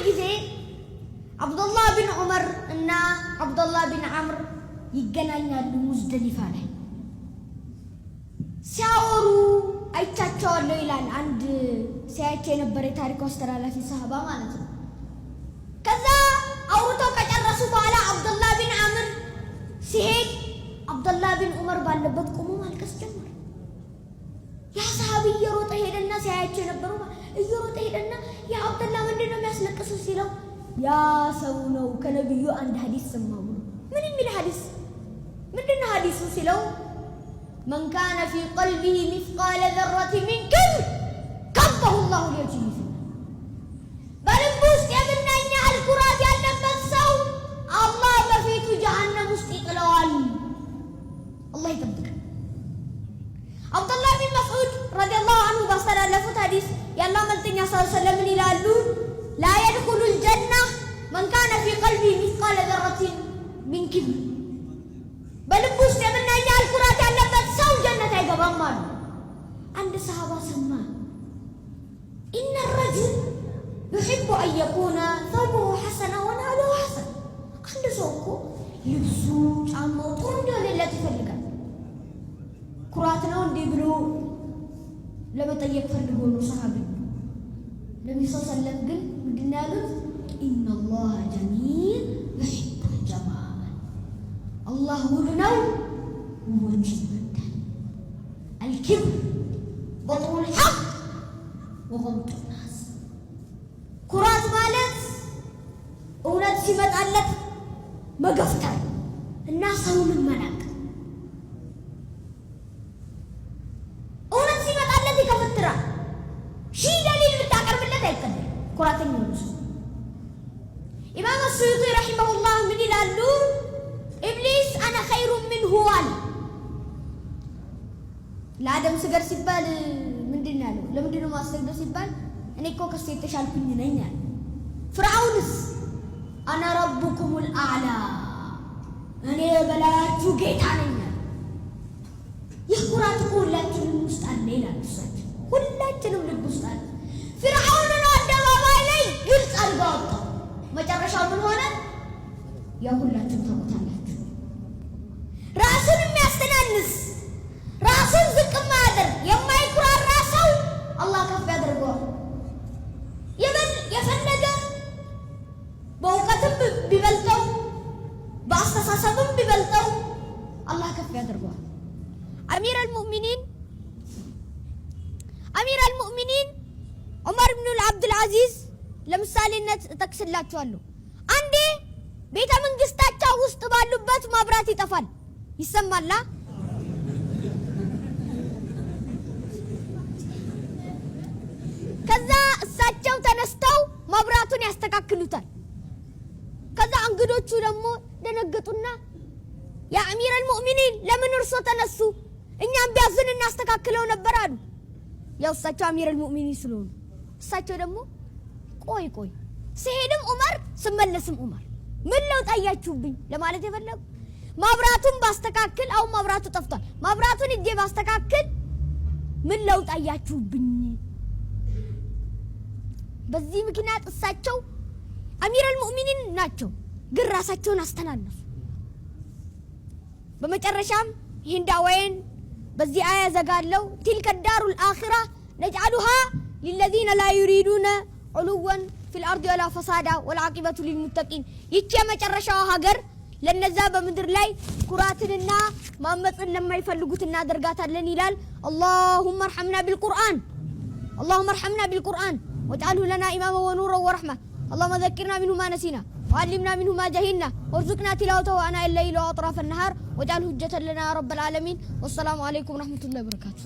ጊዜ አብዱላህ ቢን ዑመር እና አብዱላህ ቢን ዐምር ይገናኛሉ ሙዝደሊፋ ላይ ሲያወሩ አይቻቸዋለሁ ይላል አንድ ሲያያቸው የነበረ የታሪክ አስተላላፊ ሰሃባ ማለት ነው። ከዛ አውርተው ከጨረሱ በኋላ አብዱላህ ቢን ዐምር ሲሄድ አብዱላህ ቢን ዑመር ባለበት ቆሞ ማልቀስ ጀመረ። ያ ሰሃቢ እየሮጠ ሄደና ሲያያቸው የነበረው እየሮጠ ሄደና ያ አብዱላህ ምንድነው የሚያስለቅሰው ሲለው ያ ሰው ነው ከነብዩ አንድ ሐዲስ ሰማው። ምን የሚል ሐዲስ ምንድነው ሐዲሱ ሲለው من كان في قلبه مثقال ذرة من كبر كبه الله لوجهه በልቡ ውስጥ የምናኛ አልኩራት ያለበት ሰው አላህ በፊቱ ጀሃነም ውስጥ ይጥለዋል። አላህ ይጠብቀን። አብዱላህ ቢን መስዑድ ረዲየላሁ ዐንሁ ባስተላለፉት ሐዲስ የአላህ መልእክተኛ ሰለላሁ ዐለይሂ ወሰለም ይላሉ ላ የድኹሉ الجنة من كان في قلبه مثقال ذرة من كبر በልቡ ውስጥ የምናኛ አልኩራት ያለበት ሰው ጀነት አይገባም አሉ። አንድ ሰሃባ ሰማ إن الرجل يحب أن يكون ثوبه حسنا ونعله حسن አንድ ሰው እኮ ልብሱ ጫማው ጥሩ እንዲሆንለት ይፈልጋል። ኩራት ነው እንዲህ ብሎ ለመጠየቅ ፈልጎ ነው ሰሃቢ። ነብዩ ሰለላሁ ዐለይሂ ወሰለም ግን ምንድን ያሉት إن الله جميل يحب الجمال الله ውብ ነው ውቦች ይወዳል። الكبر بطر الحق وغمط الناس ኩራት ማለት እውነት ሲመጣለት መገፍተር እና ሰውን መናቅ። እውነት ሲመጣለት ይከፈትራል። ሺህ ደሊል ብታቀርብለት አይቀበል። ኩራተኛ ነው። ኢማም አስዩጢ ረሂመሁላህ ምን ይላሉ? ኢብሊስ አነ ኸይሩ ሚንሁ አለ። ለአደም ስገድ ሲባል ምንድን ነው ያለው? ለምንድን ነው ማስገደው ሲባል እኔ እኮ ከሱ የተሻልኩኝ ነኝ አለ። ፍርዓውንስ አነ ረቡኩሙል አዕላ እኔ በላያችሁ ጌታ ነኝ አለ። ይህ ኩራት እኮ ሁላችንም ውስጥ አለ ይላሉ እሳቸው። ሁላችንም ልብ ውስጥ አለ። ፍርዓውንን አደባባይ ላይ ግልጽ አድርጎ አወጣው። መጨረሻው ምን ሆነ? ያ ሁላችሁም ታውቁታላችሁ። ራሱን የሚያስተናንስ ራሱን ዝቅ የማያደርግ የማይኩራራ ሰው አላህ ከፍ ያደርገዋል። የፈለገ በእውቀትም ቢበልጠው በአስተሳሰብም ቢበልጠው አላህ ከፍ ያደርገዋል። አሚር አልሙእሚኒን ዑመር ብን አብዱልዓዚዝ ለምሳሌነት እጠቅስላችኋለሁ። አንዴ ቤተ መንግስታቸው ውስጥ ባሉበት መብራት ይጠፋል። ይሰማላ? ከዛ እሳቸው ተነስተው መብራቱን ያስተካክሉታል። ከዛ እንግዶቹ ደግሞ ደነገጡና ያ አሚር አልሙእሚኒን ለምን እርሶ ተነሱ? እኛም ቢያዝን እናስተካክለው ነበር አሉ። ያው እሳቸው አሚር አልሙእሚኒን ስለሆኑ እሳቸው ደግሞ ቆይ ሲሄድም ዑመር ስመለስም ዑመር ምን ለውጥ አያችሁብኝ ለማለት የፈለጉ መብራቱን ባስተካክል አሁን መብራቱ ጠፍቷል። መብራቱን እጄ ባስተካክል ምን ለውጥ አያችሁብኝ? በዚህ ምክንያት እሳቸው አሚር አልሙእሚኒን ናቸው፣ ግን ራሳቸውን አስተናነሱ። በመጨረሻም ይህን ዳዋዬን በዚህ አያ ዘጋለው። تلك الدار الآخرة نجعلها للذين لا يريدون علوا في الأرض ولا فسادا والعاقبة للمتقين። ይቺ የመጨረሻው ሀገር ለነዛ በምድር ላይ ኩራትንና ማመጽን ለማይፈልጉት እናደርጋታለን ይላል። اللهم ارحمنا بالقرآن واجعله لنا إماما ونورا ورحمة. اللهم ذكرنا منه ما نسينا وعلمنا منه ما جهلنا وارزقنا تلاوته آناء الليل وأطراف النهار واجعله حجة لنا يا رب العالمين. والسلام عليكم ورحمة الله وبركاته.